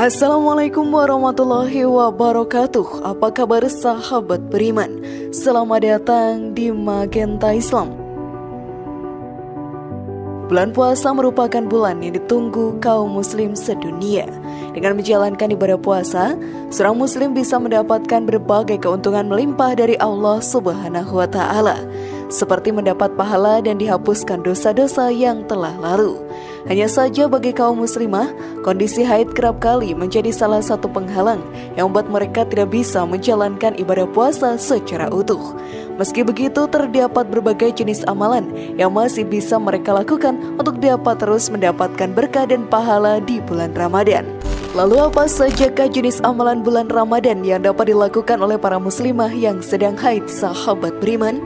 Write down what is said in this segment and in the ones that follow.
Assalamualaikum warahmatullahi wabarakatuh. Apa kabar sahabat beriman? Selamat datang di Magenta Islam. Bulan puasa merupakan bulan yang ditunggu kaum muslim sedunia. Dengan menjalankan ibadah puasa, seorang muslim bisa mendapatkan berbagai keuntungan melimpah dari Allah Subhanahu wa Ta'ala, seperti mendapat pahala dan dihapuskan dosa-dosa yang telah lalu. Hanya saja bagi kaum muslimah, kondisi haid kerap kali menjadi salah satu penghalang yang membuat mereka tidak bisa menjalankan ibadah puasa secara utuh. Meski begitu, terdapat berbagai jenis amalan yang masih bisa mereka lakukan untuk dapat terus mendapatkan berkah dan pahala di bulan Ramadan. Lalu apa sajakah jenis amalan bulan Ramadan yang dapat dilakukan oleh para muslimah yang sedang haid, sahabat beriman?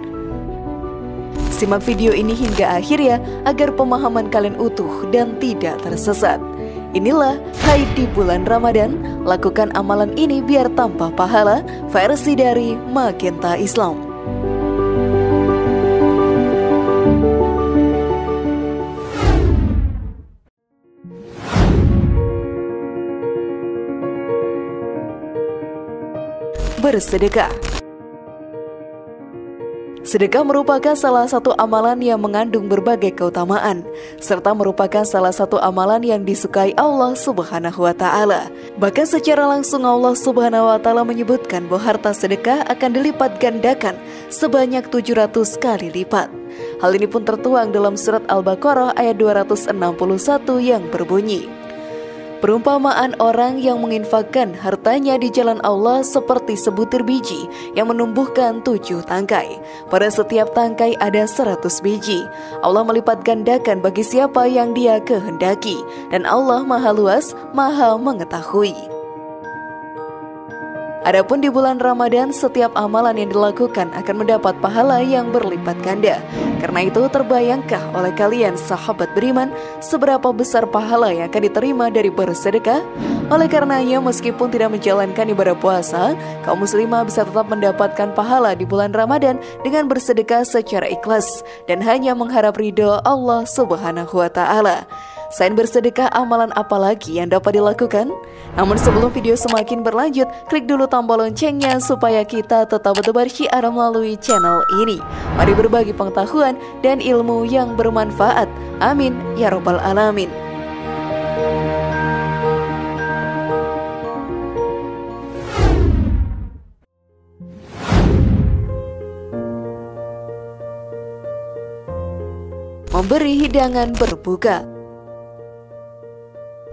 Simak video ini hingga akhir ya, agar pemahaman kalian utuh dan tidak tersesat. Inilah haid di bulan Ramadan, lakukan amalan ini biar tanpa pahala, versi dari Magenta Islam. Bersedekah. Sedekah merupakan salah satu amalan yang mengandung berbagai keutamaan, serta merupakan salah satu amalan yang disukai Allah Subhanahu wa Ta'ala. Bahkan secara langsung Allah Subhanahu wa Ta'ala menyebutkan bahwa harta sedekah akan dilipat gandakan sebanyak 700 kali lipat. Hal ini pun tertuang dalam surat Al-Baqarah ayat 261 yang berbunyi, perumpamaan orang yang menginfakkan hartanya di jalan Allah seperti sebutir biji yang menumbuhkan 7 tangkai. Pada setiap tangkai ada 100 biji. Allah melipat gandakan bagi siapa yang Dia kehendaki, dan Allah Maha Luas, Maha Mengetahui. Adapun di bulan Ramadan, setiap amalan yang dilakukan akan mendapat pahala yang berlipat ganda. Karena itu, terbayangkah oleh kalian sahabat beriman seberapa besar pahala yang akan diterima dari bersedekah? Oleh karenanya, meskipun tidak menjalankan ibadah puasa, kaum muslimah bisa tetap mendapatkan pahala di bulan Ramadan dengan bersedekah secara ikhlas dan hanya mengharap ridho Allah Subhanahu wa Ta'ala. Selain bersedekah, amalan apa lagi yang dapat dilakukan? Namun sebelum video semakin berlanjut, klik dulu tombol loncengnya supaya kita tetap bersiar melalui channel ini. Mari berbagi pengetahuan dan ilmu yang bermanfaat. Amin ya robbal alamin. Memberi hidangan berbuka.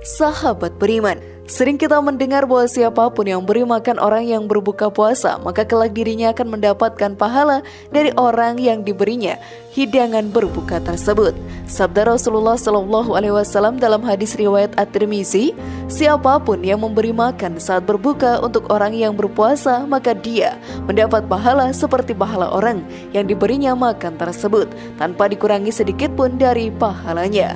Sahabat beriman, sering kita mendengar bahwa siapapun yang beri makan orang yang berbuka puasa, maka kelak dirinya akan mendapatkan pahala dari orang yang diberinya hidangan berbuka tersebut. Sabda Rasulullah SAW dalam hadis riwayat At-Tirmizi, siapapun yang memberi makan saat berbuka untuk orang yang berpuasa, maka dia mendapat pahala seperti pahala orang yang diberinya makan tersebut, tanpa dikurangi sedikit pun dari pahalanya.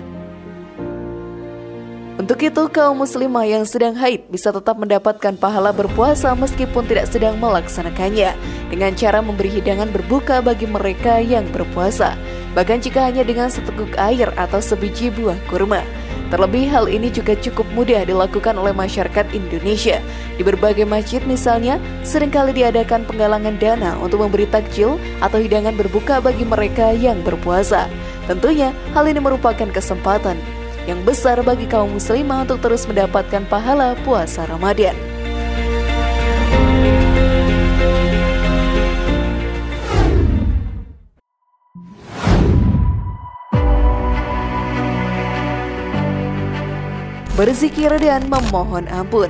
Untuk itu, kaum muslimah yang sedang haid bisa tetap mendapatkan pahala berpuasa meskipun tidak sedang melaksanakannya, dengan cara memberi hidangan berbuka bagi mereka yang berpuasa, bahkan jika hanya dengan seteguk air atau sebiji buah kurma. Terlebih, hal ini juga cukup mudah dilakukan oleh masyarakat Indonesia. Di berbagai masjid misalnya, seringkali diadakan penggalangan dana untuk memberi takjil atau hidangan berbuka bagi mereka yang berpuasa. Tentunya, hal ini merupakan kesempatan yang besar bagi kaum muslimah untuk terus mendapatkan pahala puasa Ramadan. Berzikir dan memohon ampun.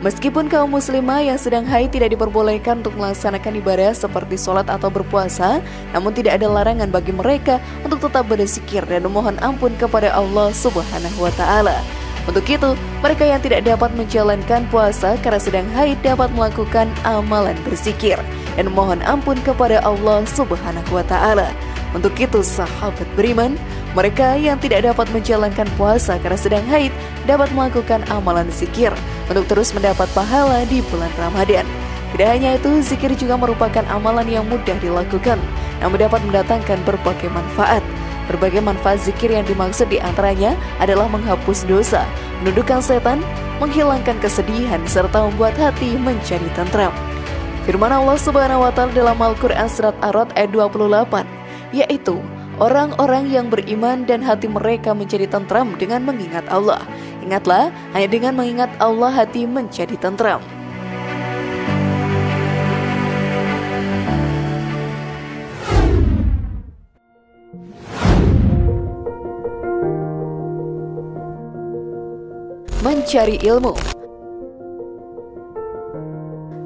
Meskipun kaum muslimah yang sedang haid tidak diperbolehkan untuk melaksanakan ibadah seperti sholat atau berpuasa, namun tidak ada larangan bagi mereka untuk tetap berzikir dan memohon ampun kepada Allah Subhanahu wa Ta'ala. Untuk itu, mereka yang tidak dapat menjalankan puasa karena sedang haid dapat melakukan amalan berzikir dan memohon ampun kepada Allah Subhanahu wa Ta'ala. Untuk itu, sahabat beriman, mereka yang tidak dapat menjalankan puasa karena sedang haid dapat melakukan amalan zikir untuk terus mendapat pahala di bulan Ramadan. Tidak hanya itu, zikir juga merupakan amalan yang mudah dilakukan, namun dapat mendatangkan berbagai manfaat. Berbagai manfaat zikir yang dimaksud diantaranya adalah menghapus dosa, menundukkan setan, menghilangkan kesedihan, serta membuat hati menjadi tentram. Firman Allah Subhanahu wa Ta'ala dalam Al-Quran Surat Ar-Ra'd ayat 28, yaitu orang-orang yang beriman dan hati mereka menjadi tentram dengan mengingat Allah. Ingatlah, hanya dengan mengingat Allah hati menjadi tentram. Mencari ilmu.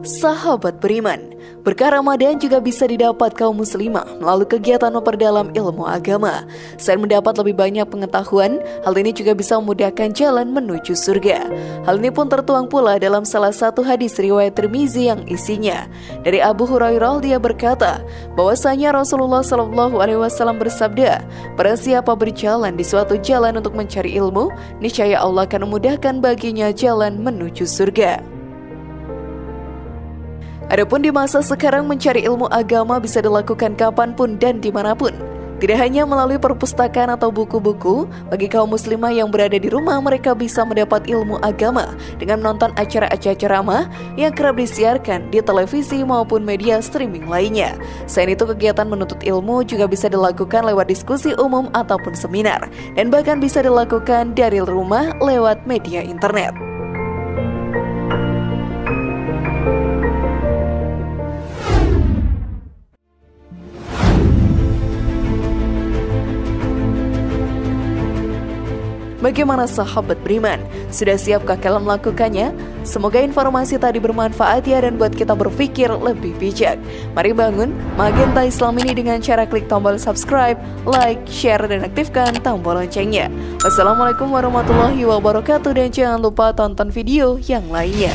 Sahabat beriman, berkah Ramadan juga bisa didapat kaum muslimah melalui kegiatan memperdalam ilmu agama. Selain mendapat lebih banyak pengetahuan, hal ini juga bisa memudahkan jalan menuju surga. Hal ini pun tertuang pula dalam salah satu hadis riwayat Tirmizi yang isinya dari Abu Hurairah. Dia berkata bahwasanya Rasulullah SAW bersabda, "Barang siapa berjalan di suatu jalan untuk mencari ilmu, niscaya Allah akan memudahkan baginya jalan menuju surga." Adapun di masa sekarang mencari ilmu agama bisa dilakukan kapanpun dan dimanapun. Tidak hanya melalui perpustakaan atau buku-buku, bagi kaum muslimah yang berada di rumah mereka bisa mendapat ilmu agama dengan menonton acara-acara ceramah yang kerap disiarkan di televisi maupun media streaming lainnya. Selain itu, kegiatan menuntut ilmu juga bisa dilakukan lewat diskusi umum ataupun seminar, dan bahkan bisa dilakukan dari rumah lewat media internet. Bagaimana sahabat beriman? Sudah siapkah kalian melakukannya? Semoga informasi tadi bermanfaat ya dan buat kita berpikir lebih bijak. Mari bangun Magenta Islam ini dengan cara klik tombol subscribe, like, share, dan aktifkan tombol loncengnya. Wassalamualaikum warahmatullahi wabarakatuh dan jangan lupa tonton video yang lainnya.